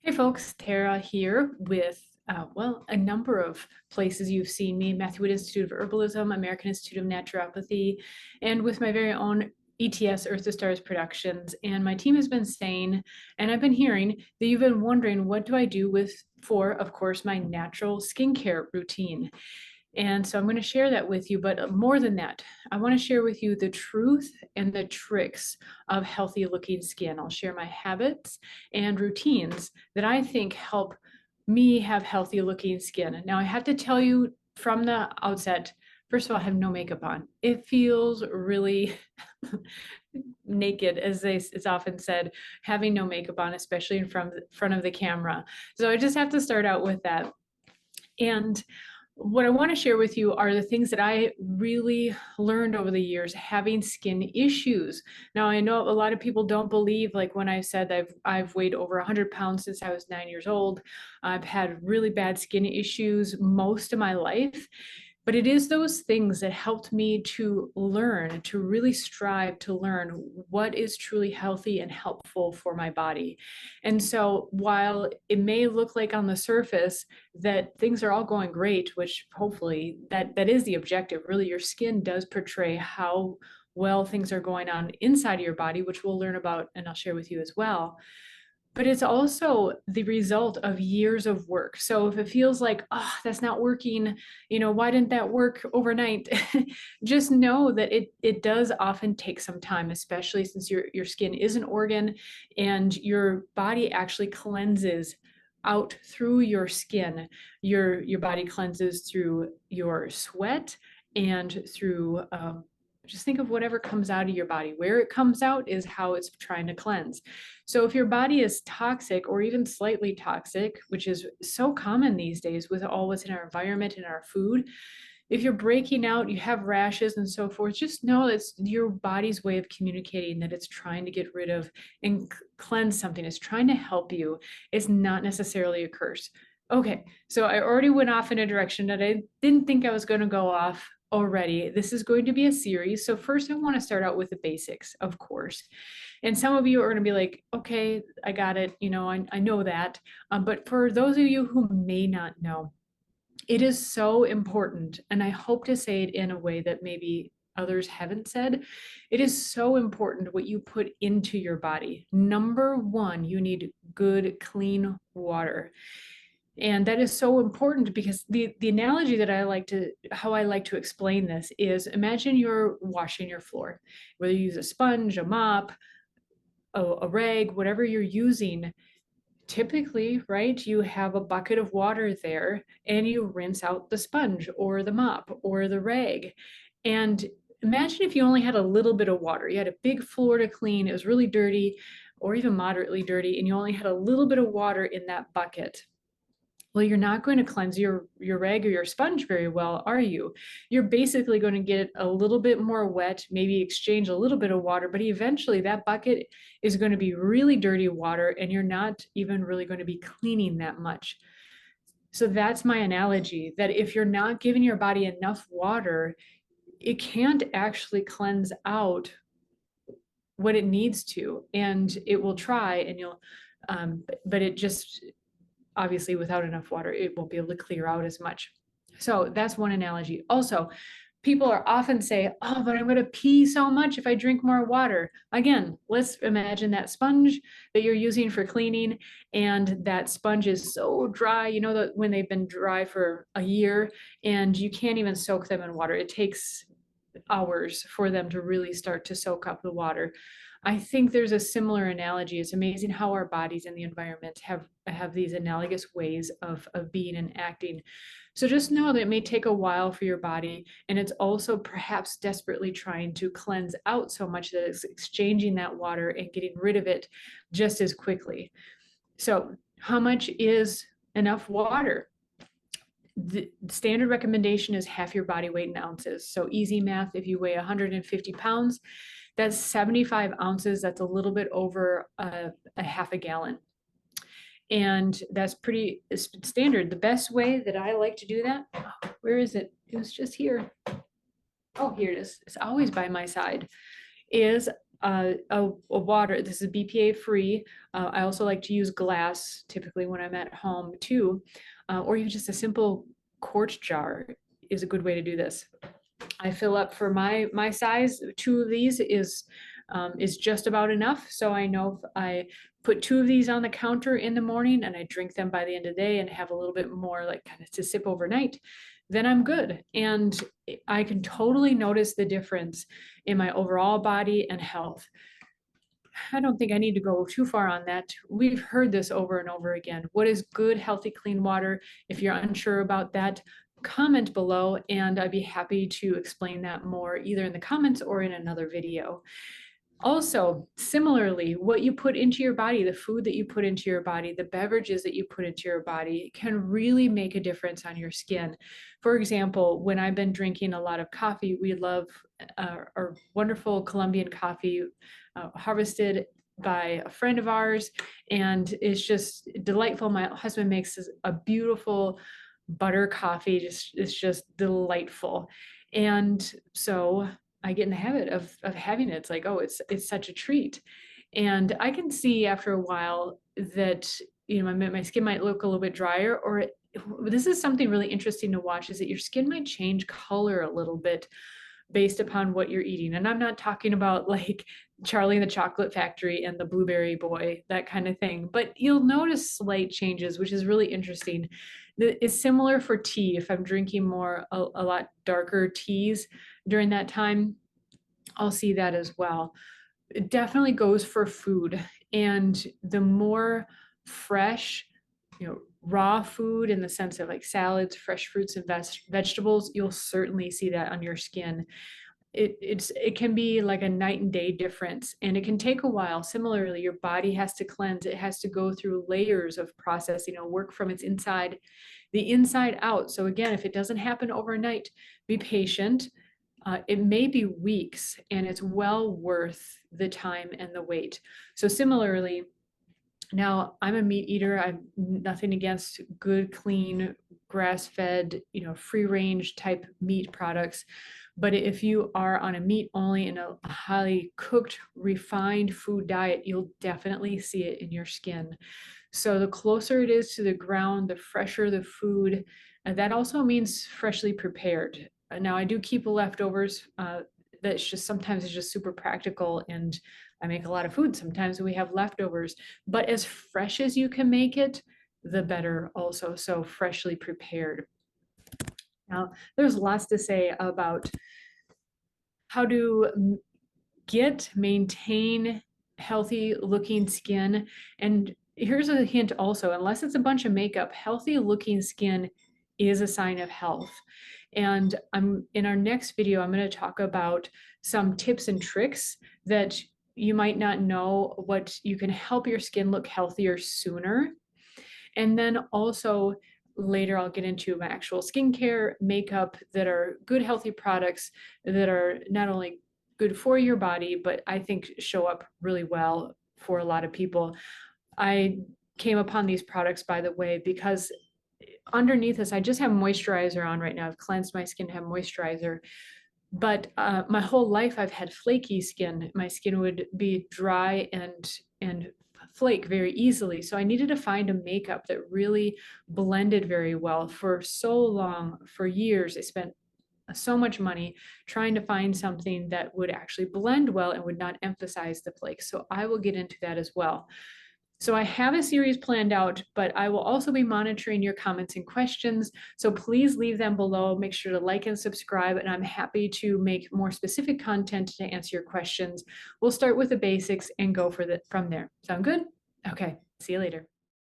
Hey folks, Tara here with, a number of places you've seen me: Matthew Wood Institute of Herbalism, American Institute of Naturopathy, and with my very own ETS, Earth Productions. And my team has been saying, and I've been hearing, that you've been wondering, what do I do for, of course, my natural skincare routine? And so I'm going to share that with you. But more than that, I want to share with you the truth and the tricks of healthy looking skin. I'll share my habits and routines that I think help me have healthy looking skin. Now, I have to tell you from the outset, first of all, I have no makeup on. It feels really naked, as it's often said, having no makeup on, especially in front of the camera. So I just have to start out with that. And what I want to share with you are the things that I really learned over the years having skin issues. Now, I know a lot of people don't believe, like when I said I've weighed over 100 pounds since I was 9 years old. I've had really bad skin issues most of my life. But it is those things that helped me to learn, to really strive to learn what is truly healthy and helpful for my body. And so while it may look like on the surface that things are all going great, which hopefully that is the objective, really your skin does portray how well things are going on inside of your body, which we'll learn about and I'll share with you as well. But it's also the result of years of work. So if it feels like, oh, that's not working, why didn't that work overnight? Just know that it does often take some time, especially since your skin is an organ and your body actually cleanses out through your skin. Your body cleanses through your sweat and through just think of whatever comes out of your body. Where it comes out is how it's trying to cleanse. So if your body is toxic or even slightly toxic, which is so common these days with all what's in our environment and our food, if you're breaking out, you have rashes and so forth, just know it's your body's way of communicating that it's trying to get rid of and cleanse something. It's trying to help you. It's not necessarily a curse. Okay, so I already went off in a direction that I didn't think I was going to go off already. This is going to be a series. So first I want to start out with the basics, of course. And some of you are going to be like, okay, I got it. I know that. But for those of you who may not know, it is so important. And I hope to say it in a way that maybe others haven't said. It is so important what you put into your body. Number one, you need good, clean water. And that is so important because the analogy that how I like to explain this is, imagine you're washing your floor, whether you use a sponge, a mop, a rag, whatever you're using. Typically, right, you have a bucket of water there and you rinse out the sponge or the mop or the rag. And imagine if you only had a little bit of water. You had a big floor to clean, it was really dirty or even moderately dirty, and you only had a little bit of water in that bucket. Well, you're not going to cleanse your rag or your sponge very well, are you? You're basically going to get a little bit more wet, maybe exchange a little bit of water, but eventually that bucket is going to be really dirty water and you're not even really going to be cleaning that much. So that's my analogy, that if you're not giving your body enough water, it can't actually cleanse out what it needs to, and it will try and but it just, obviously without enough water, it won't be able to clear out as much. So that's one analogy. Also, people are often say, oh, but I'm going to pee so much if I drink more water. Again, let's imagine that sponge that you're using for cleaning, and that sponge is so dry, that when they've been dry for a year and you can't even soak them in water. It takes hours for them to really start to soak up the water. I think there's a similar analogy. It's amazing how our bodies and the environment have these analogous ways of being and acting. So just know that it may take a while for your body, and it's also perhaps desperately trying to cleanse out so much that it's exchanging that water and getting rid of it just as quickly. So how much is enough water? The standard recommendation is half your body weight in ounces. So easy math, if you weigh 150 pounds, that's 75 ounces. That's a little bit over a half a gallon. And that's pretty standard. The best way that I like to do that, where is it? It was just here. Oh, here it is. It's always by my side. Is a water. This is BPA free. I also like to use glass typically when I'm at home too, or even just a simple quart jar is a good way to do this. I fill up for my size. 2 of these is just about enough. So I know if I put 2 of these on the counter in the morning and I drink them by the end of the day and have a little bit more like kind of to sip overnight, then I'm good. And I can totally notice the difference in my overall body and health. I don't think I need to go too far on that. We've heard this over and over again. What is good, healthy, clean water? If you're unsure about that, comment below and I'd be happy to explain that more either in the comments or in another video. Also, similarly, what you put into your body, the food that you put into your body, the beverages that you put into your body can really make a difference on your skin. For example, when I've been drinking a lot of coffee, we love our wonderful Colombian coffee harvested by a friend of ours, and it's just delightful. My husband makes a beautiful butter coffee, it's just delightful. And so I get in the habit of having it. It's like, oh, it's such a treat. And I can see after a while that, my skin might look a little bit drier, or this is something really interesting to watch, is that your skin might change color a little bit based upon what you're eating. And I'm not talking about like Charlie and the Chocolate Factory and the Blueberry Boy, that kind of thing, but you'll notice slight changes, which is really interesting. It's similar for tea. If I'm drinking a lot darker teas during that time, I'll see that as well. It definitely goes for food. And the more fresh, raw food in the sense of like salads, fresh fruits and vegetables, you'll certainly see that on your skin. It can be like a night and day difference, and it can take a while. Similarly, your body has to cleanse. It has to go through layers of processing, work from its inside, the inside out. So again, if it doesn't happen overnight, be patient. It may be weeks, and it's well worth the time and the wait. So similarly, now I'm a meat eater. I'm nothing against good, clean, grass-fed, free-range type meat products. But if you are on a meat only and a highly cooked, refined food diet, you'll definitely see it in your skin. So the closer it is to the ground, the fresher the food. And that also means freshly prepared. Now I do keep leftovers. That's just sometimes it's just super practical, and I make a lot of food sometimes we have leftovers, but as fresh as you can make it, the better also. So freshly prepared. Now, there's lots to say about how to maintain healthy looking skin. And here's a hint also, unless it's a bunch of makeup, healthy looking skin is a sign of health. And in our next video, I'm going to talk about some tips and tricks that you might not know, what you can help your skin look healthier sooner. And then also later I'll get into my actual skincare, makeup that are good, healthy products that are not only good for your body, but I think show up really well for a lot of people. I came upon these products, by the way, because underneath this, I just have moisturizer on right now. I've cleansed my skin to have moisturizer. But my whole life I've had flaky skin. My skin would be dry and flake very easily. So I needed to find a makeup that really blended very well. For so long, for years, I spent so much money trying to find something that would actually blend well and would not emphasize the flakes. So I will get into that as well. So I have a series planned out, but I will also be monitoring your comments and questions. So please leave them below. Make sure to like and subscribe, and I'm happy to make more specific content to answer your questions. We'll start with the basics and go from there. Sound good? Okay, see you later.